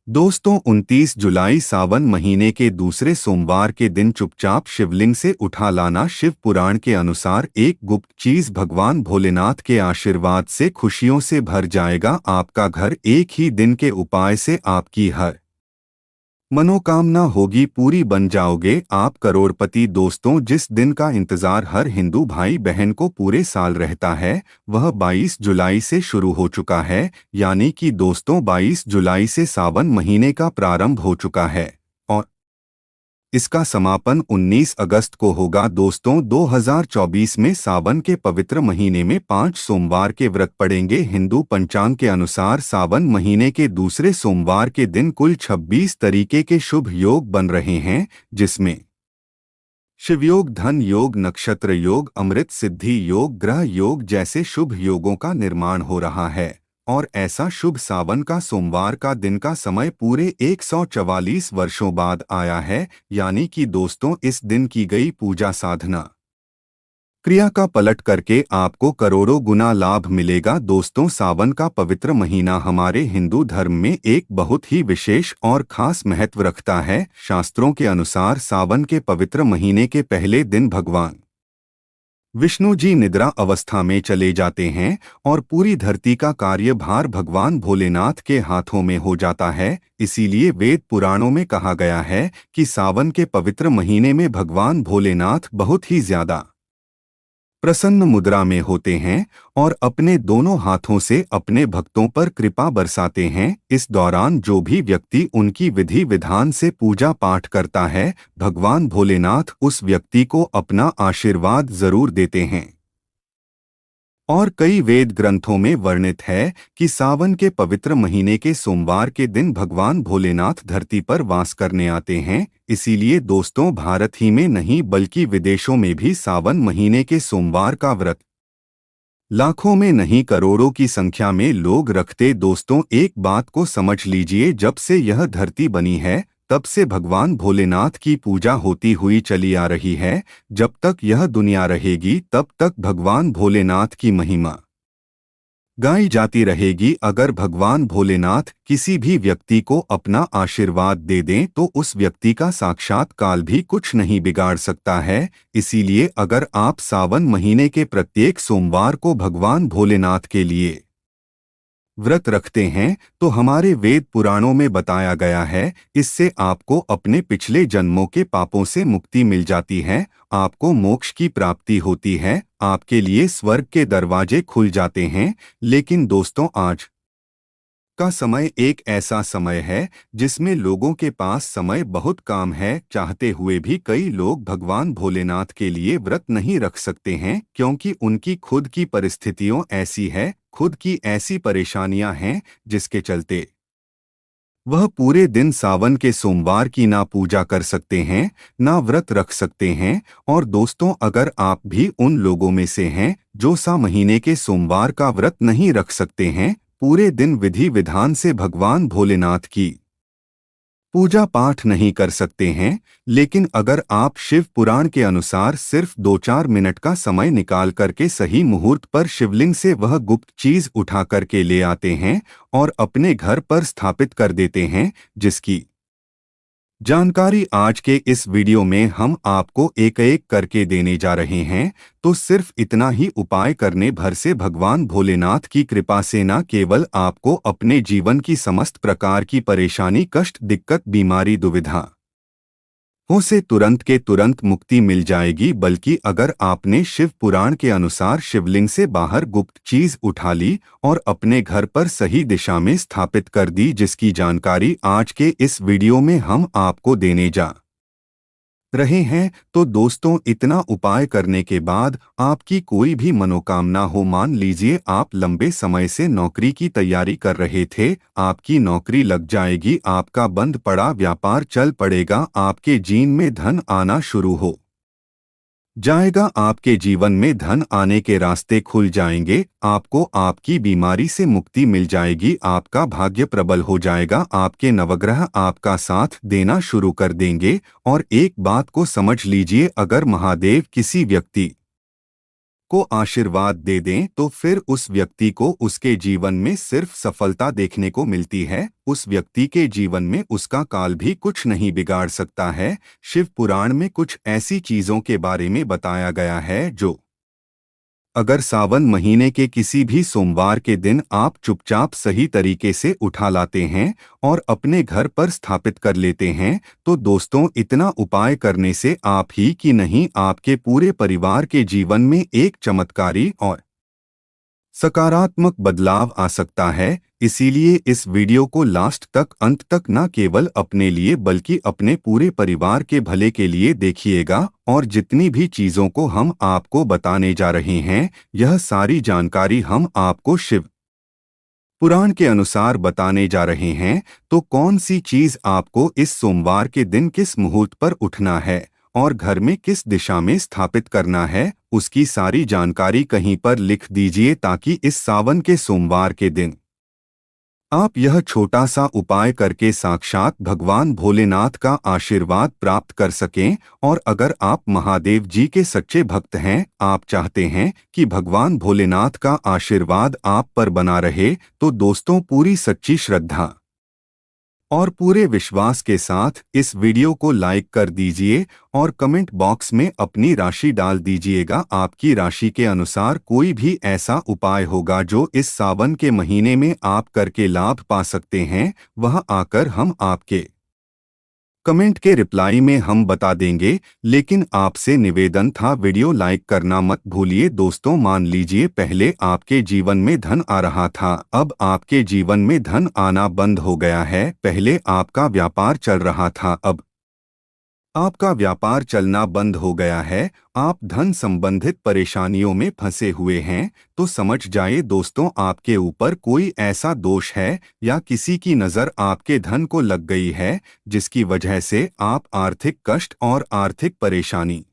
दोस्तों 29 जुलाई सावन महीने के दूसरे सोमवार के दिन चुपचाप शिवलिंग से उठा लाना शिव पुराण के अनुसार एक गुप्त चीज भगवान भोलेनाथ के आशीर्वाद से खुशियों से भर जाएगा। आपका घर एक ही दिन के उपाय से आपकी हर मनोकामना होगी पूरी, बन जाओगे आप करोड़पति। दोस्तों जिस दिन का इंतजार हर हिंदू भाई बहन को पूरे साल रहता है वह 22 जुलाई से शुरू हो चुका है। यानी कि दोस्तों 22 जुलाई से सावन महीने का प्रारंभ हो चुका है और इसका समापन 19 अगस्त को होगा। दोस्तों 2024 में सावन के पवित्र महीने में 5 सोमवार के व्रत पड़ेंगे। हिंदू पंचांग के अनुसार सावन महीने के दूसरे सोमवार के दिन कुल 26 तरीके के शुभ योग बन रहे हैं, जिसमें शिवयोग, धन योग, नक्षत्र योग, अमृत सिद्धि योग, ग्रह योग जैसे शुभ योगों का निर्माण हो रहा है। और ऐसा शुभ सावन का सोमवार का दिन का समय पूरे 144 वर्षों बाद आया है। यानी कि दोस्तों इस दिन की गई पूजा साधना क्रिया का पलट करके आपको करोड़ों गुना लाभ मिलेगा। दोस्तों सावन का पवित्र महीना हमारे हिंदू धर्म में एक बहुत ही विशेष और खास महत्व रखता है। शास्त्रों के अनुसार सावन के पवित्र महीने के पहले दिन भगवान विष्णु जी निद्रा अवस्था में चले जाते हैं और पूरी धरती का कार्यभार भगवान भोलेनाथ के हाथों में हो जाता है। इसीलिए वेद पुराणों में कहा गया है कि सावन के पवित्र महीने में भगवान भोलेनाथ बहुत ही ज्यादा प्रसन्न मुद्रा में होते हैं और अपने दोनों हाथों से अपने भक्तों पर कृपा बरसाते हैं। इस दौरान जो भी व्यक्ति उनकी विधि विधान से पूजा पाठ करता है, भगवान भोलेनाथ उस व्यक्ति को अपना आशीर्वाद जरूर देते हैं। और कई वेद ग्रंथों में वर्णित है कि सावन के पवित्र महीने के सोमवार के दिन भगवान भोलेनाथ धरती पर वास करने आते हैं। इसीलिए दोस्तों भारत ही में नहीं बल्कि विदेशों में भी सावन महीने के सोमवार का व्रत लाखों में नहीं करोड़ों की संख्या में लोग रखते। दोस्तों एक बात को समझ लीजिए, जब से यह धरती बनी है तब से भगवान भोलेनाथ की पूजा होती हुई चली आ रही है। जब तक यह दुनिया रहेगी तब तक भगवान भोलेनाथ की महिमा गाई जाती रहेगी। अगर भगवान भोलेनाथ किसी भी व्यक्ति को अपना आशीर्वाद दे दें तो उस व्यक्ति का साक्षात काल भी कुछ नहीं बिगाड़ सकता है। इसीलिए अगर आप सावन महीने के प्रत्येक सोमवार को भगवान भोलेनाथ के लिए व्रत रखते हैं तो हमारे वेद पुराणों में बताया गया है, इससे आपको अपने पिछले जन्मों के पापों से मुक्ति मिल जाती है, आपको मोक्ष की प्राप्ति होती है, आपके लिए स्वर्ग के दरवाजे खुल जाते हैं। लेकिन दोस्तों आज का समय एक ऐसा समय है जिसमें लोगों के पास समय बहुत कम है। चाहते हुए भी कई लोग भगवान भोलेनाथ के लिए व्रत नहीं रख सकते हैं, क्योंकि उनकी खुद की परिस्थितियों ऐसी है, खुद की ऐसी परेशानियां हैं जिसके चलते वह पूरे दिन सावन के सोमवार की ना पूजा कर सकते हैं, ना व्रत रख सकते हैं। और दोस्तों अगर आप भी उन लोगों में से हैं जो महीने के सोमवार का व्रत नहीं रख सकते हैं, पूरे दिन विधि विधान से भगवान भोलेनाथ की पूजा पाठ नहीं कर सकते हैं, लेकिन अगर आप शिव पुराण के अनुसार सिर्फ 2-4 मिनट का समय निकाल करके सही मुहूर्त पर शिवलिंग से वह गुप्त चीज उठा करके ले आते हैं और अपने घर पर स्थापित कर देते हैं, जिसकी जानकारी आज के इस वीडियो में हम आपको एक एक करके देने जा रहे हैं, तो सिर्फ इतना ही उपाय करने भर से भगवान भोलेनाथ की कृपा से न केवल आपको अपने जीवन की समस्त प्रकार की परेशानी, कष्ट, दिक्कत, बीमारी, दुविधा हो से तुरंत के तुरंत मुक्ति मिल जाएगी, बल्कि अगर आपने शिव पुराण के अनुसार शिवलिंग से बाहर गुप्त चीज उठा ली और अपने घर पर सही दिशा में स्थापित कर दी, जिसकी जानकारी आज के इस वीडियो में हम आपको देने जा रहे हैं, तो दोस्तों इतना उपाय करने के बाद आपकी कोई भी मनोकामना हो, मान लीजिए आप लंबे समय से नौकरी की तैयारी कर रहे थे, आपकी नौकरी लग जाएगी, आपका बंद पड़ा व्यापार चल पड़ेगा, आपके जीवन में धन आना शुरू हो जाएगा, आपके जीवन में धन आने के रास्ते खुल जाएंगे, आपको आपकी बीमारी से मुक्ति मिल जाएगी, आपका भाग्य प्रबल हो जाएगा, आपके नवग्रह आपका साथ देना शुरू कर देंगे। और एक बात को समझ लीजिए, अगर महादेव किसी व्यक्ति को आशीर्वाद दे दें तो फिर उस व्यक्ति को उसके जीवन में सिर्फ सफलता देखने को मिलती है। उस व्यक्ति के जीवन में उसका काल भी कुछ नहीं बिगाड़ सकता है। शिव पुराण में कुछ ऐसी चीजों के बारे में बताया गया है जो अगर सावन महीने के किसी भी सोमवार के दिन आप चुपचाप सही तरीके से उठा लाते हैं और अपने घर पर स्थापित कर लेते हैं, तो दोस्तों इतना उपाय करने से आप ही की नहीं आपके पूरे परिवार के जीवन में एक चमत्कारी और सकारात्मक बदलाव आ सकता है। इसीलिए इस वीडियो को लास्ट तक अंत तक न केवल अपने लिए बल्कि अपने पूरे परिवार के भले के लिए देखिएगा। और जितनी भी चीजों को हम आपको बताने जा रहे हैं, यह सारी जानकारी हम आपको शिव पुराण के अनुसार बताने जा रहे हैं। तो कौन सी चीज आपको इस सोमवार के दिन किस मुहूर्त पर उठना है और घर में किस दिशा में स्थापित करना है, उसकी सारी जानकारी कहीं पर लिख दीजिए ताकि इस सावन के सोमवार के दिन आप यह छोटा सा उपाय करके साक्षात भगवान भोलेनाथ का आशीर्वाद प्राप्त कर सकें। और अगर आप महादेव जी के सच्चे भक्त हैं, आप चाहते हैं कि भगवान भोलेनाथ का आशीर्वाद आप पर बना रहे, तो दोस्तों पूरी सच्ची श्रद्धा और पूरे विश्वास के साथ इस वीडियो को लाइक कर दीजिए और कमेंट बॉक्स में अपनी राशि डाल दीजिएगा। आपकी राशि के अनुसार कोई भी ऐसा उपाय होगा जो इस सावन के महीने में आप करके लाभ पा सकते हैं, वह आकर हम आपके कमेंट के रिप्लाई में हम बता देंगे। लेकिन आपसे निवेदन था, वीडियो लाइक करना मत भूलिए। दोस्तों मान लीजिए पहले आपके जीवन में धन आ रहा था, अब आपके जीवन में धन आना बंद हो गया है। पहले आपका व्यापार चल रहा था, अब आपका व्यापार चलना बंद हो गया है, आप धन संबंधित परेशानियों में फंसे हुए हैं, तो समझ जाइए दोस्तों आपके ऊपर कोई ऐसा दोष है या किसी की नज़र आपके धन को लग गई है, जिसकी वजह से आप आर्थिक कष्ट और आर्थिक परेशानी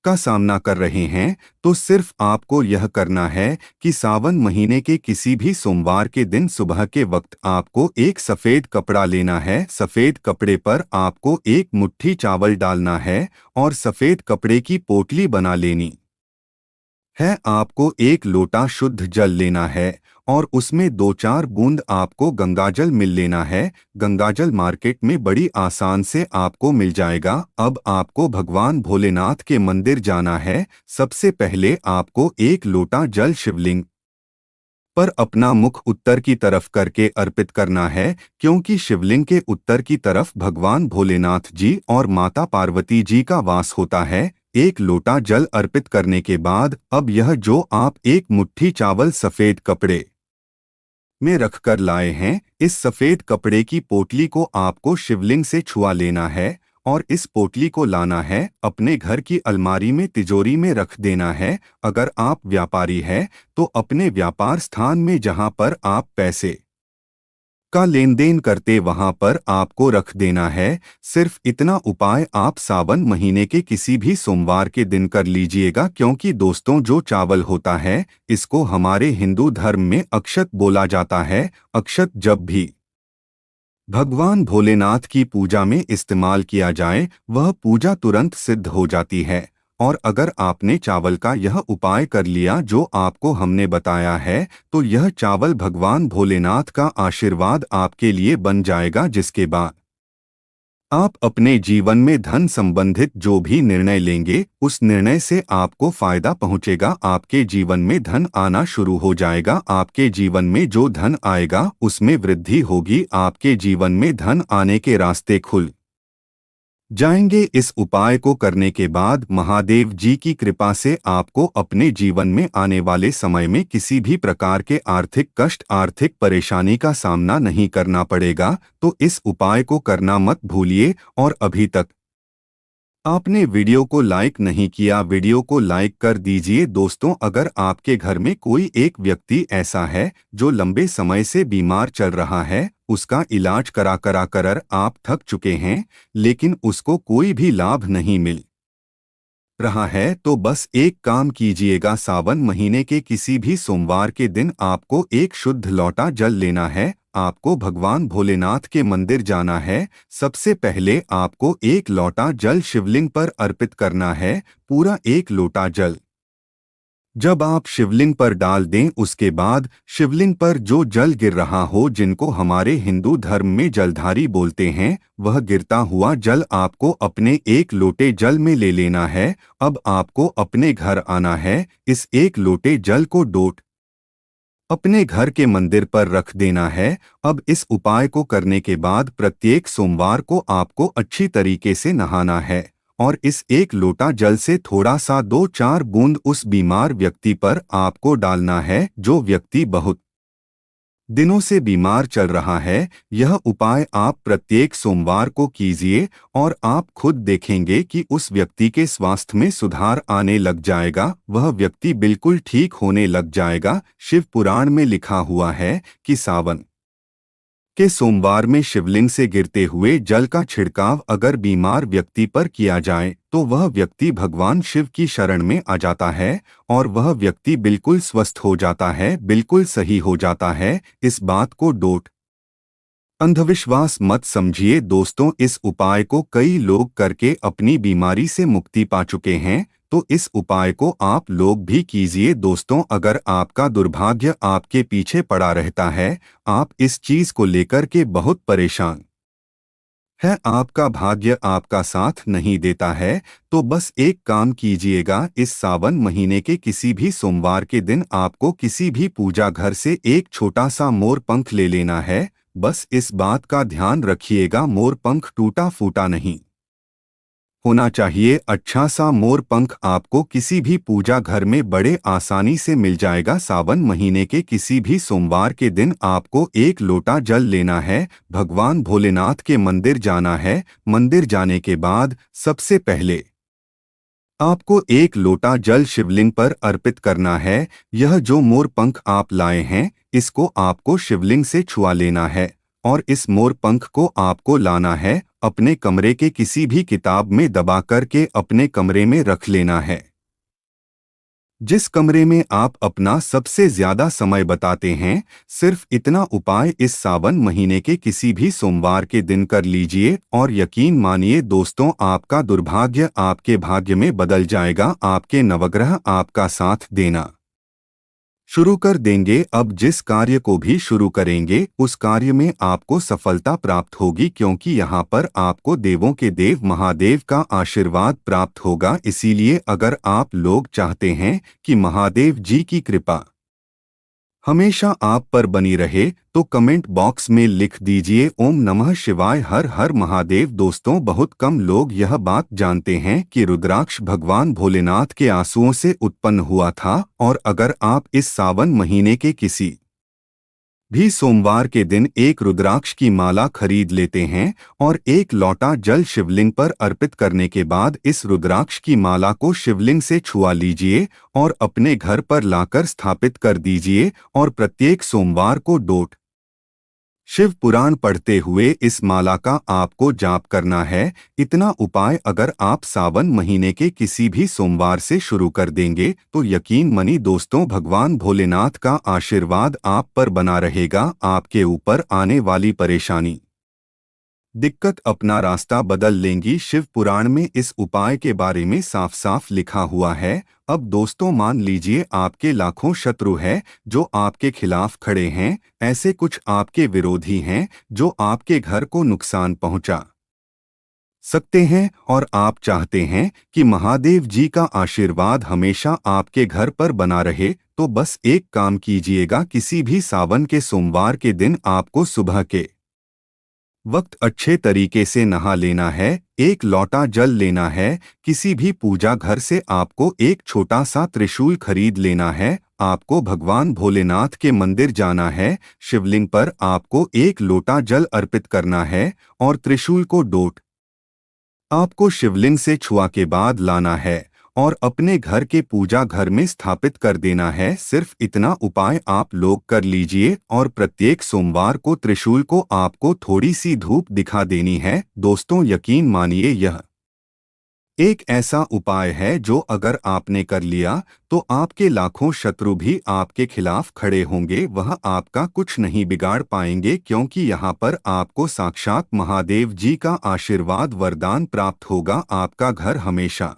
का सामना कर रहे हैं। तो सिर्फ आपको यह करना है कि सावन महीने के किसी भी सोमवार के दिन सुबह के वक्त आपको एक सफ़ेद कपड़ा लेना है। सफ़ेद कपड़े पर आपको एक मुट्ठी चावल डालना है और सफ़ेद कपड़े की पोटली बना लेनी है। आपको एक लोटा शुद्ध जल लेना है और उसमें 2-4 बूंद आपको गंगाजल मिल लेना है। गंगाजल मार्केट में बड़ी आसान से आपको मिल जाएगा। अब आपको भगवान भोलेनाथ के मंदिर जाना है। सबसे पहले आपको एक लोटा जल शिवलिंग पर अपना मुख उत्तर की तरफ करके अर्पित करना है, क्योंकि शिवलिंग के उत्तर की तरफ भगवान भोलेनाथ जी और माता पार्वती जी का वास होता है। एक लोटा जल अर्पित करने के बाद अब यह जो आप एक मुट्ठी चावल सफ़ेद कपड़े में रखकर लाए हैं, इस सफ़ेद कपड़े की पोटली को आपको शिवलिंग से छुआ लेना है और इस पोटली को लाना है, अपने घर की अलमारी में तिजोरी में रख देना है। अगर आप व्यापारी हैं तो अपने व्यापार स्थान में जहां पर आप पैसे का लेन देन करते वहां पर आपको रख देना है। सिर्फ इतना उपाय आप सावन महीने के किसी भी सोमवार के दिन कर लीजिएगा, क्योंकि दोस्तों जो चावल होता है इसको हमारे हिंदू धर्म में अक्षत बोला जाता है। अक्षत जब भी भगवान भोलेनाथ की पूजा में इस्तेमाल किया जाए, वह पूजा तुरंत सिद्ध हो जाती है। और अगर आपने चावल का यह उपाय कर लिया जो आपको हमने बताया है, तो यह चावल भगवान भोलेनाथ का आशीर्वाद आपके लिए बन जाएगा, जिसके बाद आप अपने जीवन में धन संबंधित जो भी निर्णय लेंगे, उस निर्णय से आपको फायदा पहुंचेगा। आपके जीवन में धन आना शुरू हो जाएगा। आपके जीवन में जो धन आएगा उसमें वृद्धि होगी। आपके जीवन में धन आने के रास्ते खुल जाएंगे। इस उपाय को करने के बाद महादेव जी की कृपा से आपको अपने जीवन में आने वाले समय में किसी भी प्रकार के आर्थिक कष्ट, आर्थिक परेशानी का सामना नहीं करना पड़ेगा। तो इस उपाय को करना मत भूलिए। और अभी तक आपने वीडियो को लाइक नहीं किया, वीडियो को लाइक कर दीजिए। दोस्तों अगर आपके घर में कोई एक व्यक्ति ऐसा है जो लंबे समय से बीमार चल रहा है, उसका इलाज करा कर आप थक चुके हैं, लेकिन उसको कोई भी लाभ नहीं मिल रहा है, तो बस एक काम कीजिएगा। सावन महीने के किसी भी सोमवार के दिन आपको एक शुद्ध लोटा जल लेना है। आपको भगवान भोलेनाथ के मंदिर जाना है। सबसे पहले आपको एक लोटा जल शिवलिंग पर अर्पित करना है। पूरा एक लोटा जल जब आप शिवलिंग पर डाल दें उसके बाद शिवलिंग पर जो जल गिर रहा हो, जिनको हमारे हिंदू धर्म में जलधारी बोलते हैं, वह गिरता हुआ जल आपको अपने एक लोटे जल में ले लेना है। अब आपको अपने घर आना है, इस एक लोटे जल को डोट अपने घर के मंदिर पर रख देना है। अब इस उपाय को करने के बाद प्रत्येक सोमवार को आपको अच्छी तरीके से नहाना है और इस एक लोटा जल से थोड़ा सा 2-4 बूंद उस बीमार व्यक्ति पर आपको डालना है जो व्यक्ति बहुत दिनों से बीमार चल रहा है। यह उपाय आप प्रत्येक सोमवार को कीजिए और आप खुद देखेंगे कि उस व्यक्ति के स्वास्थ्य में सुधार आने लग जाएगा, वह व्यक्ति बिल्कुल ठीक होने लग जाएगा। शिव पुराण में लिखा हुआ है कि सावन के सोमवार में शिवलिंग से गिरते हुए जल का छिड़काव अगर बीमार व्यक्ति पर किया जाए तो वह व्यक्ति भगवान शिव की शरण में आ जाता है और वह व्यक्ति बिल्कुल स्वस्थ हो जाता है, बिल्कुल सही हो जाता है। इस बात को डोट अंधविश्वास मत समझिए दोस्तों, इस उपाय को कई लोग करके अपनी बीमारी से मुक्ति पा चुके हैं, तो इस उपाय को आप लोग भी कीजिए दोस्तों। अगर आपका दुर्भाग्य आपके पीछे पड़ा रहता है, आप इस चीज को लेकर के बहुत परेशान है, आपका भाग्य आपका साथ नहीं देता है, तो बस एक काम कीजिएगा, इस सावन महीने के किसी भी सोमवार के दिन आपको किसी भी पूजा घर से एक छोटा सा मोर पंख ले लेना है। बस इस बात का ध्यान रखिएगा, मोर पंख टूटा फूटा नहीं होना चाहिए। अच्छा सा मोर पंख आपको किसी भी पूजा घर में बड़े आसानी से मिल जाएगा। सावन महीने के किसी भी सोमवार के दिन आपको एक लोटा जल लेना है, भगवान भोलेनाथ के मंदिर जाना है। मंदिर जाने के बाद सबसे पहले आपको एक लोटा जल शिवलिंग पर अर्पित करना है। यह जो मोर पंख आप लाए हैं, इसको आपको शिवलिंग से छुआ लेना है और इस मोर पंख को आपको लाना है, अपने कमरे के किसी भी किताब में दबा करके अपने कमरे में रख लेना है। जिस कमरे में आप अपना सबसे ज्यादा समय बताते हैं, सिर्फ इतना उपाय इस सावन महीने के किसी भी सोमवार के दिन कर लीजिए और यकीन मानिए दोस्तों, आपका दुर्भाग्य आपके भाग्य में बदल जाएगा। आपके नवग्रह आपका साथ देना शुरू कर देंगे। अब जिस कार्य को भी शुरू करेंगे उस कार्य में आपको सफलता प्राप्त होगी, क्योंकि यहाँ पर आपको देवों के देव महादेव का आशीर्वाद प्राप्त होगा। इसीलिए अगर आप लोग चाहते हैं कि महादेव जी की कृपा हमेशा आप पर बनी रहे, तो कमेंट बॉक्स में लिख दीजिए ओम नमः शिवाय, हर हर महादेव। दोस्तों, बहुत कम लोग यह बात जानते हैं कि रुद्राक्ष भगवान भोलेनाथ के आंसुओं से उत्पन्न हुआ था और अगर आप इस सावन महीने के किसी भी सोमवार के दिन एक रुद्राक्ष की माला खरीद लेते हैं और एक लोटा जल शिवलिंग पर अर्पित करने के बाद इस रुद्राक्ष की माला को शिवलिंग से छुआ लीजिए और अपने घर पर लाकर स्थापित कर दीजिए और प्रत्येक सोमवार को डोट शिव पुराण पढ़ते हुए इस माला का आपको जाप करना है। इतना उपाय अगर आप सावन महीने के किसी भी सोमवार से शुरू कर देंगे तो यकीन मानिए दोस्तों, भगवान भोलेनाथ का आशीर्वाद आप पर बना रहेगा। आपके ऊपर आने वाली परेशानी दिक्कत अपना रास्ता बदल लेंगी। शिव पुराण में इस उपाय के बारे में साफ साफ लिखा हुआ है। अब दोस्तों, मान लीजिए आपके लाखों शत्रु हैं जो आपके खिलाफ खड़े हैं, ऐसे कुछ आपके विरोधी हैं जो आपके घर को नुकसान पहुंचा सकते हैं और आप चाहते हैं कि महादेव जी का आशीर्वाद हमेशा आपके घर पर बना रहे, तो बस एक काम कीजिएगा, किसी भी सावन के सोमवार के दिन आपको सुबह के वक्त अच्छे तरीके से नहा लेना है, एक लोटा जल लेना है। किसी भी पूजा घर से आपको एक छोटा सा त्रिशूल खरीद लेना है। आपको भगवान भोलेनाथ के मंदिर जाना है, शिवलिंग पर आपको एक लोटा जल अर्पित करना है और त्रिशूल को डोट आपको शिवलिंग से छुआ के बाद लाना है और अपने घर के पूजा घर में स्थापित कर देना है। सिर्फ इतना उपाय आप लोग कर लीजिए और प्रत्येक सोमवार को त्रिशूल को आपको थोड़ी सी धूप दिखा देनी है। दोस्तों, यकीन मानिए यह एक ऐसा उपाय है जो अगर आपने कर लिया तो आपके लाखों शत्रु भी आपके खिलाफ खड़े होंगे, वह आपका कुछ नहीं बिगाड़ पाएंगे, क्योंकि यहाँ पर आपको साक्षात महादेव जी का आशीर्वाद वरदान प्राप्त होगा। आपका घर हमेशा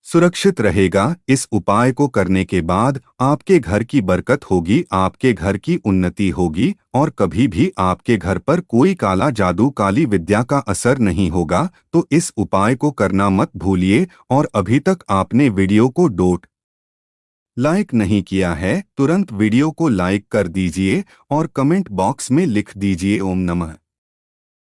सुरक्षित रहेगा। इस उपाय को करने के बाद आपके घर की बरकत होगी, आपके घर की उन्नति होगी और कभी भी आपके घर पर कोई काला जादू, काली विद्या का असर नहीं होगा। तो इस उपाय को करना मत भूलिए। और अभी तक आपने वीडियो को लाइक नहीं किया है, तुरंत वीडियो को लाइक कर दीजिए और कमेंट बॉक्स में लिख दीजिए ओम नमः